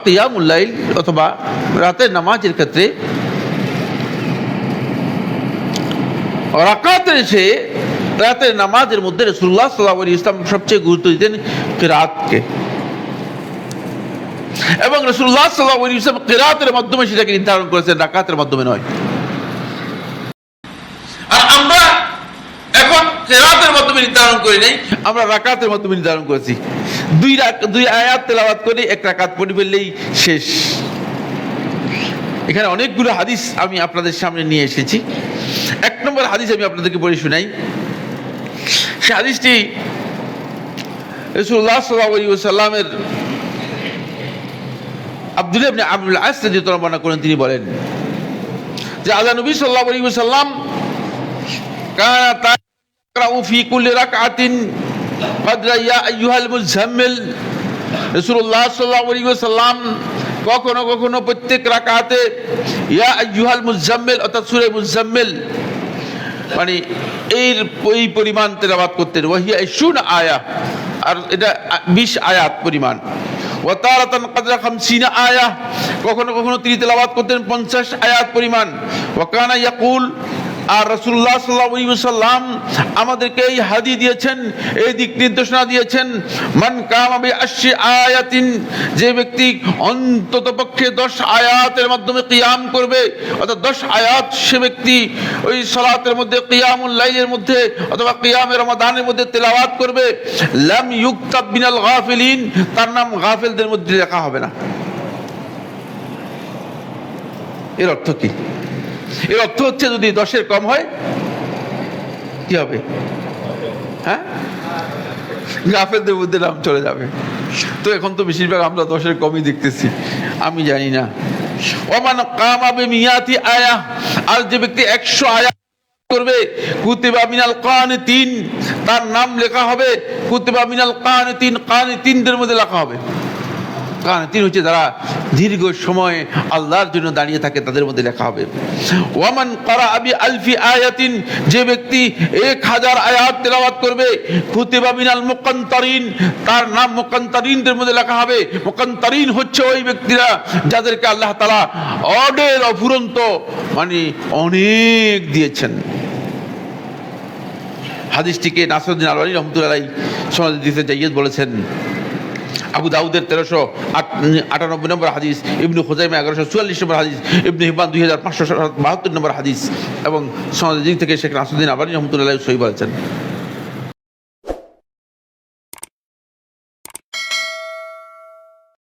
কিয়ামুল লাইল অথবা রাতের নামাজের ক্ষেত্রে রাকাতের চেয়ে রাতের নামাজের মধ্যে রাসূলুল্লাহ সাল্লাল্লাহু আলাইহি ওয়াসাল্লাম সবচেয়ে গুরুত্ব দিতেন কিরাতকে, এবং রাসূলুল্লাহ সাল্লাল্লাহু আলাইহি ওয়াসাল্লাম কিরাতের মাধ্যমে সেটাকে নির্ধারণ করেছেন, রাকাতের মাধ্যমে নয়। আর আমরা এখন কিরাতের মাধ্যমে নির্ধারণ করি নাই, আমরা রাকাতের মাধ্যমে নির্ধারণ করেছি। দুই আয়াত তেলাওয়াত করে এক রাকাত পড়ে ফেললেই শেষ। এখানে অনেকগুলো হাদিস আমি আপনাদের সামনে নিয়ে এসেছি। এক নম্বর হাদিস আমি আপনাদেরকে পড়ে শোনাই। সে হাদিসটি রাসূলুল্লাহ সাল্লাল্লাহু আলাইহি ওয়াসাল্লামের আব্দুল্লাহ ইবনে আমরুল আস রাদিয়াল্লাহু আনহু বর্ণনা করেন। তিনি বলেন যে আল্লাহ নবী সাল্লাল্লাহু আলাইহি ওয়াসাল্লাম কানা তাকরাউ ফি কুল্লি রাকআতিন কদরা ইয়া আইয়ুহাল মুজাম্মিল। রাসূলুল্লাহ সাল্লাল্লাহু আলাইহি ওয়াসাল্লাম কখনো কখনো প্রত্যেক রাকাতে ইয়া আইয়ুহাল মুজাম্মিল অর্থাৎ সূরা মুজাম্মিল মানে এই পরিমাণ তেলাওয়াত করতেন। ওয়াহিয়া 20 আয়া, আর এটা 20 আয়াত পরিমাণ। ওয়া তারাতান কদরা 50 আয়া, কখনো কখনো তিনি তেলাওয়াত করতেন 50 আয়াত পরিমাণ। ওয়া কানা ইয়াকুল, আর রাসূলুল্লাহ সাল্লাল্লাহু আলাইহি ওয়াসাল্লাম আমাদেরকে এই হাদিস দিয়েছেন, এই দিক নির্দেশনা দিয়েছেন, মান কামা বি 80 আয়াতিন, যে ব্যক্তি অন্তত পক্ষে 10 আয়াতের মাধ্যমে কিয়াম করবে, অর্থাৎ 10 আয়াত সে ব্যক্তি ওই সালাতের মধ্যে কিয়ামুল লাইলের মধ্যে অথবা কিয়ামে রমাদানের মধ্যে তেলাওয়াত করবে, লাম ইউকতাব মিনাল গাফিলিন, তার নাম গাফিলদের মধ্যে লেখা হবে না। এর অর্থ কি? এর অর্থ হচ্ছে যদি 10-এর কম হয় কি হবে? হ্যাঁ, গাফেলদের মধ্যে নাম চলে যাবে। তো এখন তো বেশিরভাগ আমরা 10-এর কমই দেখতেছি, আমি জানি না। ওমান কামা বিমিয়াতি আয়া, আর যে ব্যক্তি 100 আয়াত করবে, কুতিবা মিনাল কানিতিন, তার নাম লেখা হবে কুতিবা মিনাল কানিতিন, কানিতিনদের মধ্যে লেখা হবে। কানিতিন হচ্ছে যারা দীর্ঘ সময় আল্লাহর জন্য দাঁড়িয়ে থাকে, তাদের মধ্যে লেখা হবে। ওয়ামান ক্বারা বি আলফি আয়াতিন, যে ব্যক্তি 1000 আয়াত তেলাওয়াত করবে, কুতিবা মিনাল মুকান্তারিন, তার নাম মুকান্তারিনদের মধ্যে লেখা হবে। মুকান্তারিন হচ্ছে ওই ব্যক্তিরা যাদেরকে আল্লাহ তাআলা অর্ডের অফুরন্ত মানে অনেক দিয়েছেন। হাদিসটিকে নাসিরউদ্দিন আলবানী রাহমাতুল্লাহি আলাইহি সনদ হাদিসে জাইয়্যিদ বলেছেন। আবু দাউদের 1398 নম্বর হাদিস, ইবনে খুজাইমা 1144 নম্বর হাদিস, ইবনে হিব্বান 2572 নম্বর হাদিস, এবং সনদের দিক থেকে শেখ নাসিরউদ্দিন আলবানী রাহমাতুল্লাহি আলাইহি সহিহ বলেছেন।